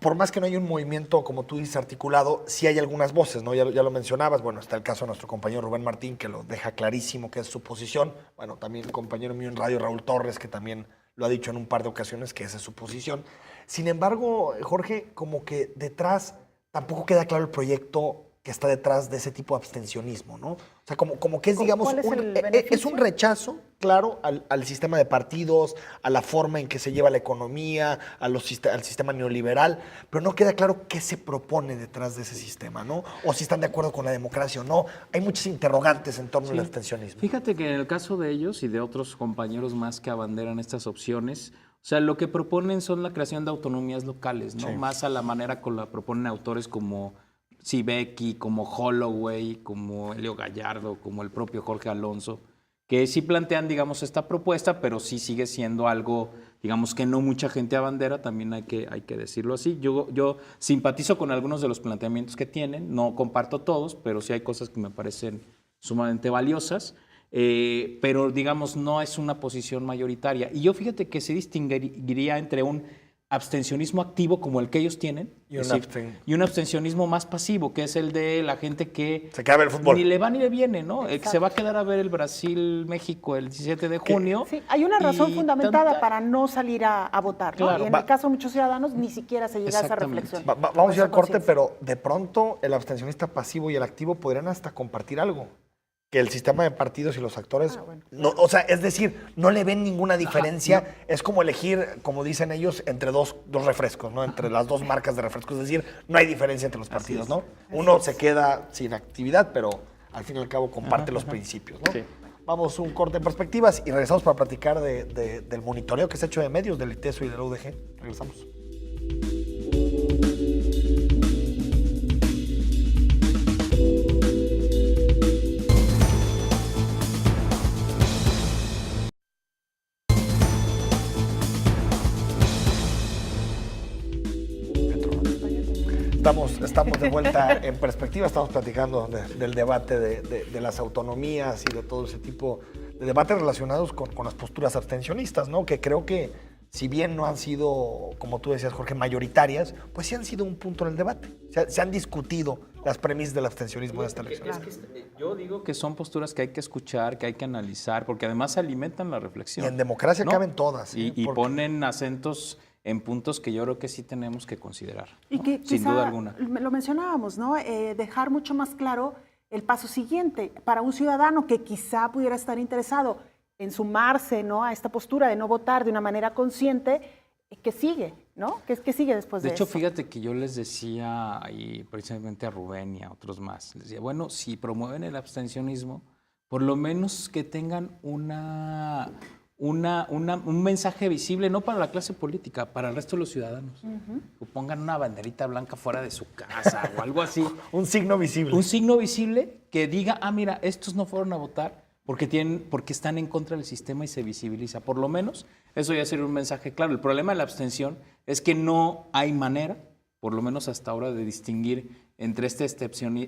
B: por más que no haya un movimiento, como tú dices, articulado, sí hay algunas voces, ¿no? Ya lo mencionabas. Bueno, está el caso de nuestro compañero Rubén Martín, que lo deja clarísimo que es su posición. Bueno, también el compañero mío en radio, Raúl Torres, que también lo ha dicho en un par de ocasiones que esa es su posición. Sin embargo, Jorge, como que detrás tampoco queda claro el proyecto que está detrás de ese tipo de abstencionismo, ¿no? O sea, como que es, digamos, es un rechazo, claro, al sistema de partidos, a la forma en que se lleva la economía, al sistema neoliberal, pero no queda claro qué se propone detrás de ese sistema, ¿no? O si están de acuerdo con la democracia o no. Hay muchas interrogantes en torno al abstencionismo.
C: Fíjate que en el caso de ellos y de otros compañeros más que abanderan estas opciones, o sea, lo que proponen son la creación de autonomías locales, ¿no? Sí. Más a la manera con la proponen autores como Sibeki, como Holloway, como Elio Gallardo, como el propio Jorge Alonso, que sí plantean, digamos, esta propuesta, pero sí sigue siendo algo, digamos, que no mucha gente abandera, también hay que decirlo así. Yo simpatizo con algunos de los planteamientos que tienen, no comparto todos, pero sí hay cosas que me parecen sumamente valiosas, pero, digamos, no es una posición mayoritaria. Y yo fíjate que se distinguiría entre un abstencionismo activo como el que ellos tienen y un abstencionismo más pasivo, que es el de la gente que
B: se queda a ver el fútbol,
C: ni le va ni le viene, ¿no? Que se va a quedar a ver el Brasil-México el 17 de junio.
A: Sí, hay una razón fundamentada para no salir a votar, ¿no? Claro, y en el caso de muchos ciudadanos ni siquiera se llega a esa reflexión.
B: Vamos a ir al corte, pero de pronto el abstencionista pasivo y el activo podrían hasta compartir algo. Que el sistema de partidos y los actores, no, o sea, es decir, no le ven ninguna diferencia. Ajá, no. Es como elegir, como dicen ellos, entre dos refrescos, ¿no? Entre las dos marcas de refrescos. Es decir, no hay diferencia entre los partidos, ¿no? Uno se queda sin actividad, pero al fin y al cabo comparte los principios, ¿no? Sí. Vamos un corte en perspectivas y regresamos para platicar del monitoreo que se ha hecho de medios, del ITESO y del UDG. Regresamos. Estamos de vuelta en perspectiva, estamos platicando del debate de las autonomías y de todo ese tipo de debates relacionados con las posturas abstencionistas, ¿no? Que creo que, si bien no han sido, como tú decías, Jorge, mayoritarias, pues sí han sido un punto en el debate. Se han discutido las premisas del abstencionismo de esta elección.
C: Yo digo que son posturas que hay que escuchar, que hay que analizar, porque además alimentan la reflexión.
B: Y en democracia, ¿no?, caben todas.
C: Y ponen acentos en puntos que yo creo que sí tenemos que considerar, ¿no?
A: Y que
C: sin duda alguna.
A: Lo mencionábamos, ¿no? Dejar mucho más claro el paso siguiente para un ciudadano que quizá pudiera estar interesado en sumarse, ¿no?, a esta postura de no votar de una manera consciente. ¿Qué sigue, no? ¿Qué sigue después de eso?
C: De hecho, fíjate que yo les decía ahí precisamente a Rubén y a otros más, les decía, bueno, si promueven el abstencionismo, por lo menos que tengan un mensaje visible, no para la clase política, para el resto de los ciudadanos. Que pongan una banderita blanca fuera de su casa o algo así.
B: Un signo visible.
C: Un signo visible que diga, mira, estos no fueron a votar porque están en contra del sistema y se visibiliza. Por lo menos, eso ya sería un mensaje claro. El problema de la abstención es que no hay manera, por lo menos hasta ahora, de distinguir entre este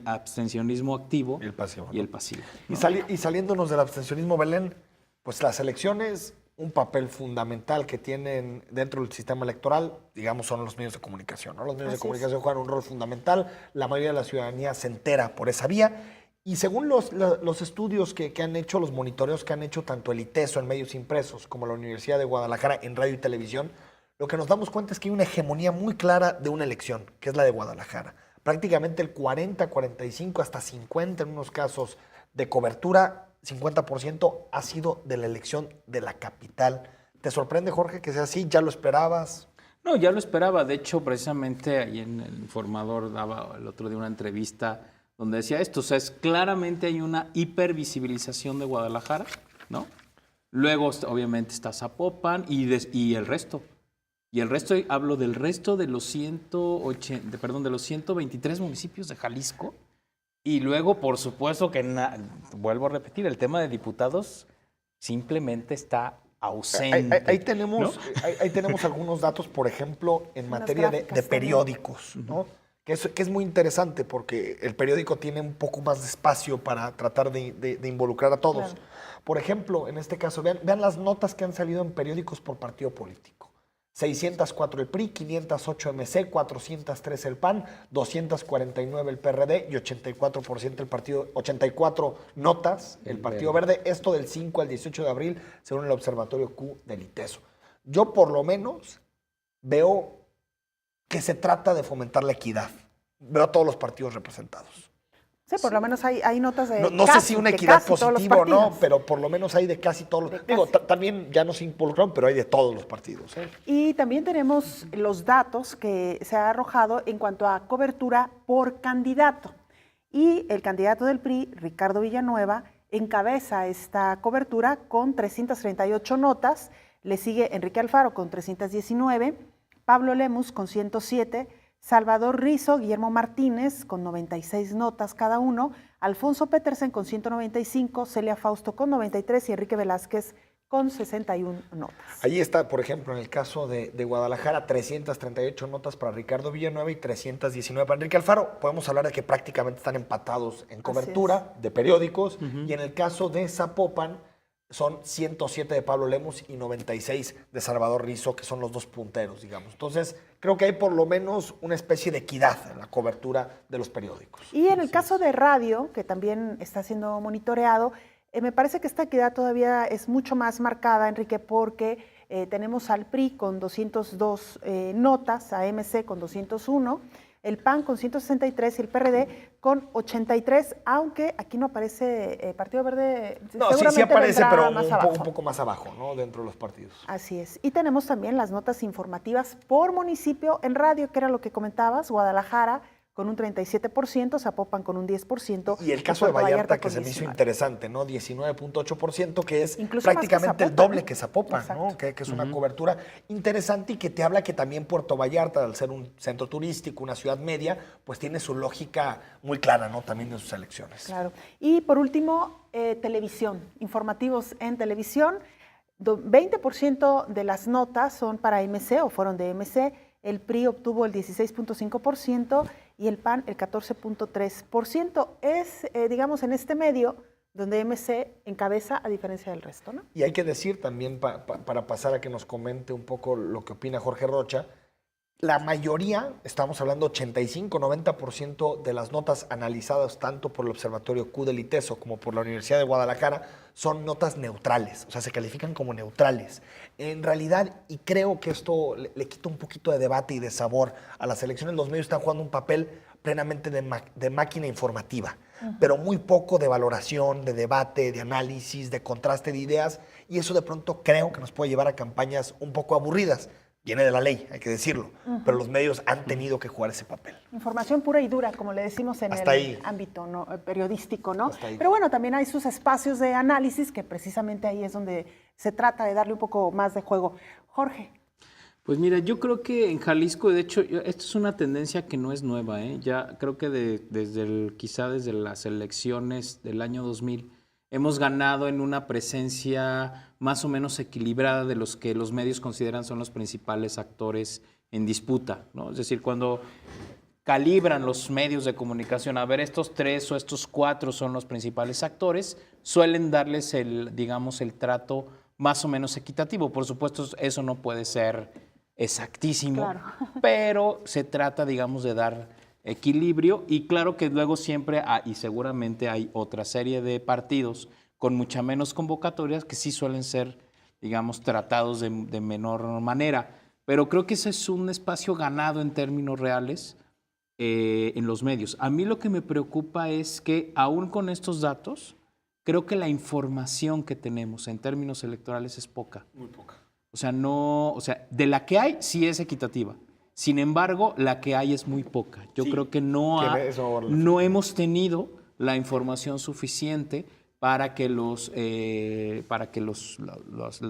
C: abstencionismo activo
B: y el pasivo.
C: Y, el pasivo,
B: ¿no? Y saliéndonos del abstencionismo, Belén, pues las elecciones, un papel fundamental que tienen dentro del sistema electoral, digamos, son los medios de comunicación, ¿no? Los medios de comunicación juegan un rol fundamental, la mayoría de la ciudadanía se entera por esa vía, y según los estudios que han hecho, los monitoreos que han hecho tanto el ITESO en medios impresos como la Universidad de Guadalajara en radio y televisión, lo que nos damos cuenta es que hay una hegemonía muy clara de una elección, que es la de Guadalajara. Prácticamente el 40, 45, hasta 50 en unos casos de cobertura, 50% ha sido de la elección de la capital. ¿Te sorprende, Jorge, que sea así? ¿Ya lo esperabas?
C: No, ya lo esperaba. De hecho, precisamente ahí en el Informador daba el otro día una entrevista donde decía esto. O sea, claramente hay una hipervisibilización de Guadalajara, ¿no? Luego, obviamente, está Zapopan y el resto. Y el resto, hablo del resto de los 123 municipios de Jalisco. Y luego, por supuesto que, vuelvo a repetir, el tema de diputados simplemente está ausente.
B: Ahí tenemos algunos datos, por ejemplo, en materia de periódicos, ¿no? Que es muy interesante porque el periódico tiene un poco más de espacio para tratar de involucrar a todos. Claro. Por ejemplo, en este caso, vean las notas que han salido en periódicos por partido político. 604 el PRI, 508 MC, 403 el PAN, 249 el PRD y 84% el partido, 84 notas el Partido Verde. Esto del 5 al 18 de abril, según el Observatorio Q del ITESO. Yo por lo menos veo que se trata de fomentar la equidad. Veo a todos los partidos representados.
A: Sí, por lo menos hay notas de
B: no sé si una equidad positiva o no, pero por lo menos hay de casi todos los... Digo, también ya no se involucraron, pero hay de todos los partidos.
A: Y también tenemos los datos que se ha arrojado en cuanto a cobertura por candidato. Y el candidato del PRI, Ricardo Villanueva, encabeza esta cobertura con 338 notas. Le sigue Enrique Alfaro con 319, Pablo Lemus con 107, Salvador Rizo, Guillermo Martínez con 96 notas cada uno, Alfonso Petersen con 195, Celia Fausto con 93 y Enrique Velázquez con 61 notas.
B: Ahí está, por ejemplo, en el caso de Guadalajara, 338 notas para Ricardo Villanueva y 319 para Enrique Alfaro. Podemos hablar de que prácticamente están empatados en cobertura de periódicos. Y en el caso de Zapopan, son 107 de Pablo Lemus y 96 de Salvador Rizo, que son los dos punteros, digamos. Entonces, creo que hay por lo menos una especie de equidad en la cobertura de los periódicos.
A: Y en el caso de radio, que también está siendo monitoreado, me parece que esta equidad todavía es mucho más marcada, Enrique, porque tenemos al PRI con 202 notas, a MC con 201, el PAN con 163 y el PRD con 83, aunque aquí no aparece Partido Verde.
B: No, sí aparece, pero un poco más abajo, ¿no? Dentro de los partidos.
A: Así es. Y tenemos también las notas informativas por municipio en radio, que era lo que comentabas, Guadalajara con un 37%, Zapopan con un 10%.
B: Y el caso de Vallarta que se me hizo interesante, ¿no? 19.8%, que es incluso prácticamente el doble que Zapopan, ¿no? Que es una cobertura interesante y que te habla que también Puerto Vallarta, al ser un centro turístico, una ciudad media, pues tiene su lógica muy clara, ¿no? También en sus elecciones.
A: Claro. Y por último, televisión, informativos en televisión. 20% de las notas son para MC o fueron de MC. El PRI obtuvo el 16.5% y el PAN el 14.3%. Es, digamos, en este medio donde MC encabeza a diferencia del resto, ¿no?
B: Y hay que decir también, para pasar a que nos comente un poco lo que opina Jorge Rocha, la mayoría, estamos hablando 85-90% de las notas analizadas tanto por el Observatorio Q del ITESO como por la Universidad de Guadalajara son notas neutrales, o sea, se califican como neutrales. En realidad, y creo que esto le quita un poquito de debate y de sabor a las elecciones, los medios están jugando un papel plenamente de máquina informativa, pero muy poco de valoración, de debate, de análisis, de contraste de ideas, y eso de pronto creo que nos puede llevar a campañas un poco aburridas. Viene de la ley, hay que decirlo, pero los medios han tenido que jugar ese papel.
A: Información pura y dura, como le decimos en
B: Hasta
A: el
B: ahí.
A: ámbito, ¿no?, periodístico, ¿no?
B: Hasta ahí.
A: Pero bueno, también hay sus espacios de análisis, que precisamente ahí es donde se trata de darle un poco más de juego. Jorge.
C: Pues mira, yo creo que en Jalisco, de hecho, esto es una tendencia que no es nueva, ¿eh? Ya creo que quizá desde las elecciones del año 2000 hemos ganado en una presencia más o menos equilibrada de los que los medios consideran son los principales actores en disputa, ¿no? Es decir, cuando calibran los medios de comunicación, a ver, estos 3 o estos 4 son los principales actores, suelen darles el trato más o menos equitativo. Por supuesto, eso no puede ser exactísimo,
A: Claro.
C: pero se trata, digamos, de dar equilibrio, y claro que luego siempre y seguramente hay otra serie de partidos con mucha menos convocatorias que sí suelen ser, digamos, tratados de menor manera, pero creo que ese es un espacio ganado en términos reales en los medios. A mí lo que me preocupa es que aún con estos datos, creo que la información que tenemos en términos electorales es poca.
B: Muy poca.
C: O sea, de la que hay sí es equitativa. Sin embargo, la que hay es muy poca. Yo creo que no hemos tenido la información suficiente para que los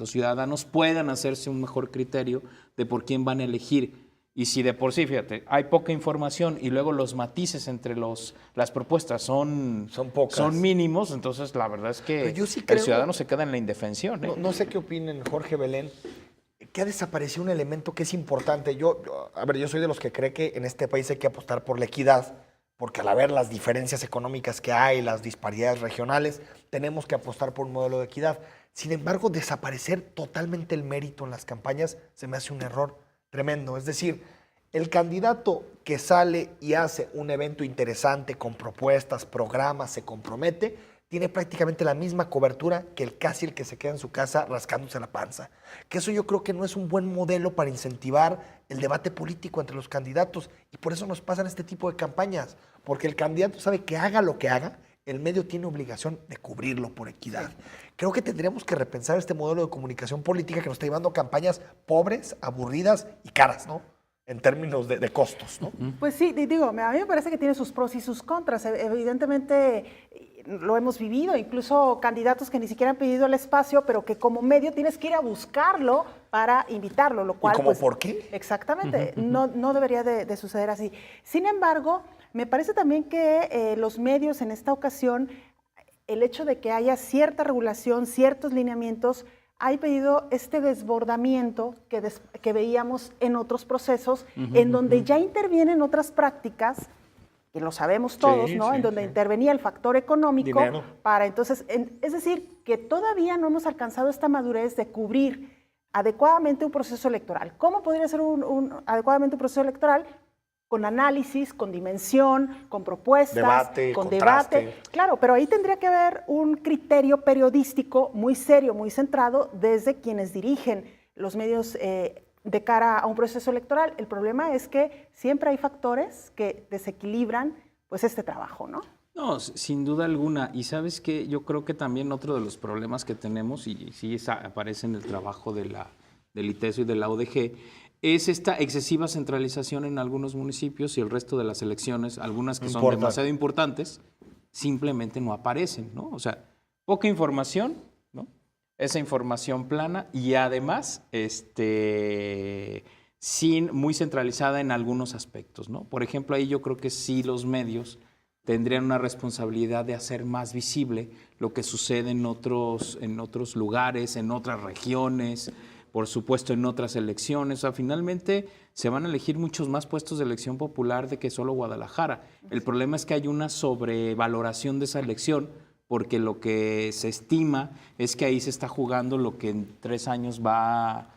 C: ciudadanos puedan hacerse un mejor criterio de por quién van a elegir. Y si de por sí, fíjate, hay poca información y luego los matices entre las propuestas son
B: pocas,
C: son mínimos, entonces la verdad es que el ciudadano se queda en la indefensión, ¿eh?
B: No sé qué opinen, Jorge, Belén, que ha desaparecido un elemento que es importante. Yo soy de los que cree que en este país hay que apostar por la equidad, porque al haber las diferencias económicas que hay, las disparidades regionales, tenemos que apostar por un modelo de equidad. Sin embargo, desaparecer totalmente el mérito en las campañas se me hace un error tremendo. Es decir, el candidato que sale y hace un evento interesante con propuestas, programas, se compromete, tiene prácticamente la misma cobertura que el que se queda en su casa rascándose la panza. Que eso yo creo que no es un buen modelo para incentivar el debate político entre los candidatos, y por eso nos pasan este tipo de campañas, porque el candidato sabe que haga lo que haga, el medio tiene obligación de cubrirlo por equidad. Creo que tendríamos que repensar este modelo de comunicación política que nos está llevando a campañas pobres, aburridas y caras, ¿no? En términos de costos, ¿no?
A: Pues sí, digo, a mí me parece que tiene sus pros y sus contras. Evidentemente lo hemos vivido, incluso candidatos que ni siquiera han pedido el espacio, pero que como medio tienes que ir a buscarlo para invitarlo, lo cual...
B: ¿Y cómo por qué?
A: Exactamente, no debería de suceder así. Sin embargo, me parece también que los medios en esta ocasión, el hecho de que haya cierta regulación, ciertos lineamientos, ha impedido este desbordamiento que veíamos en otros procesos, en donde ya intervienen otras prácticas, que lo sabemos todos,
B: Sí,
A: ¿no?
B: sí,
A: en donde
B: sí.
A: intervenía el factor económico
B: Dinero.
A: para entonces, es decir, que todavía no hemos alcanzado esta madurez de cubrir adecuadamente un proceso electoral. ¿Cómo podría ser adecuadamente un proceso electoral? Con análisis, con dimensión, con propuestas,
B: Debate,
A: con
B: contraste.
A: debate. Claro, pero ahí tendría que haber un criterio periodístico muy serio, muy centrado desde quienes dirigen los medios de cara a un proceso electoral. El problema es que siempre hay factores que desequilibran pues este trabajo, ¿no?
C: No, sin duda alguna. Y sabes que yo creo que también otro de los problemas que tenemos, y sí aparece en el trabajo del ITESO y de la ODG, es esta excesiva centralización en algunos municipios, y el resto de las elecciones, algunas que son demasiado importantes, simplemente no aparecen, ¿no? O sea, poca información, ¿no? Esa información plana, y además muy centralizada en algunos aspectos, ¿no? Por ejemplo, ahí yo creo que sí los medios tendrían una responsabilidad de hacer más visible lo que sucede en otros lugares, en otras regiones, por supuesto en otras elecciones. O sea, finalmente se van a elegir muchos más puestos de elección popular de que solo Guadalajara. El problema es que hay una sobrevaloración de esa elección, porque lo que se estima es que ahí se está jugando lo que en 3 años se va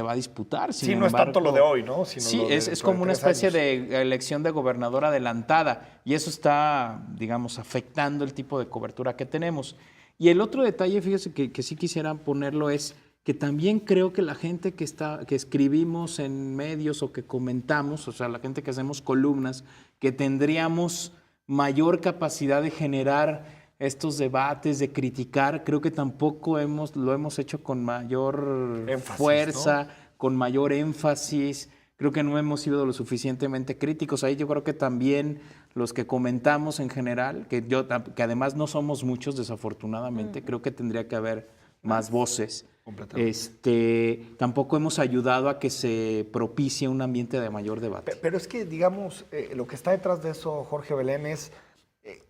C: a disputar.
B: Sí, no es tanto lo de hoy, ¿no?
C: Sí, es como una especie de elección de gobernador adelantada, y eso está, digamos, afectando el tipo de cobertura que tenemos. Y el otro detalle, fíjese que sí quisiera ponerlo, es que también creo que la gente que escribimos en medios o que comentamos, o sea, la gente que hacemos columnas, que tendríamos mayor capacidad de generar estos debates, de criticar, creo que tampoco lo hemos hecho con mayor
B: énfasis,
C: fuerza,
B: ¿no?
C: con mayor énfasis. Creo que no hemos sido lo suficientemente críticos. Ahí yo creo que también los que comentamos en general, que además no somos muchos desafortunadamente, creo que tendría que haber más voces. Tampoco hemos ayudado a que se propicie un ambiente de mayor debate.
B: Pero es que, digamos, lo que está detrás de eso, Jorge Belén, es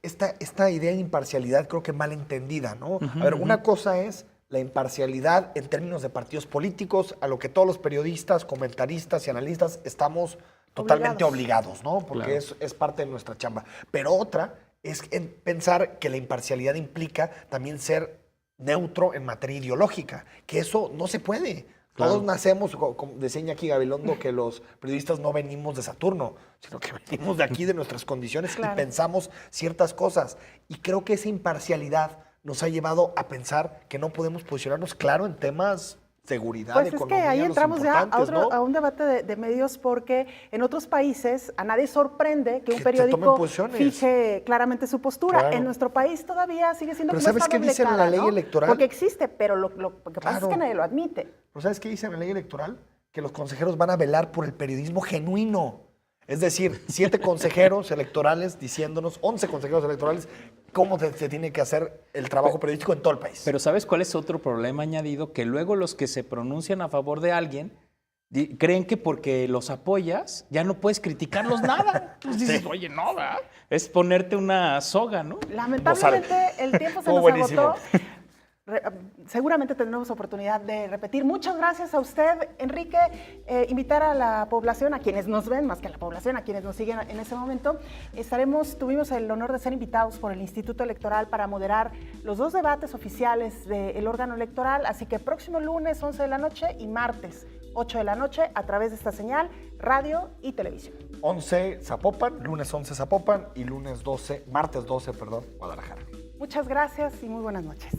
B: esta idea de imparcialidad, creo que mal entendida, ¿no? A ver, una cosa es la imparcialidad en términos de partidos políticos, a lo que todos los periodistas, comentaristas y analistas estamos totalmente obligados, ¿no? Porque claro, es parte de nuestra chamba. Pero otra es pensar que la imparcialidad implica también ser neutro en materia ideológica, que eso no se puede. Claro. Todos nacemos, como decía Iñaki Gabilondo, que los periodistas no venimos de Saturno, sino que venimos de aquí, de nuestras condiciones, claro, y pensamos ciertas cosas. Y creo que esa imparcialidad nos ha llevado a pensar que no podemos posicionarnos claro en temas seguridad,
A: pues
B: economía.
A: Es que ahí entramos ya a un
B: ¿no?
A: debate de medios, porque en otros países a nadie sorprende que un periódico fije claramente su postura. Claro. En nuestro país todavía sigue siendo
B: pero
A: como
B: ¿sabes qué dice en la ley electoral?
A: Porque existe, pero lo que pasa es que nadie lo admite.
B: ¿Pero sabes qué dice en la ley electoral? Que los consejeros van a velar por el periodismo genuino. Es decir, 7 consejeros electorales diciéndonos, 11 consejeros electorales, cómo se tiene que hacer el trabajo periodístico en todo el país.
C: Pero ¿sabes cuál es otro problema añadido? Que luego los que se pronuncian a favor de alguien creen que porque los apoyas ya no puedes criticarlos nada. Entonces dices, sí, oye, no, ¿verdad? Es ponerte una soga, ¿no?
A: Lamentablemente el tiempo se nos agotó. Seguramente tendremos oportunidad de repetir. Muchas gracias a usted, Enrique. Invitar a la población, a quienes nos ven, más que a la población, a quienes nos siguen en ese momento. Tuvimos el honor de ser invitados por el Instituto Electoral para moderar los 2 debates oficiales del órgano electoral, así que próximo lunes 11 de la noche y martes 8 de la noche a través de esta señal, radio y televisión.
B: 11 Zapopan, lunes 11 Zapopan y martes 12, Guadalajara.
A: Muchas gracias y muy buenas noches.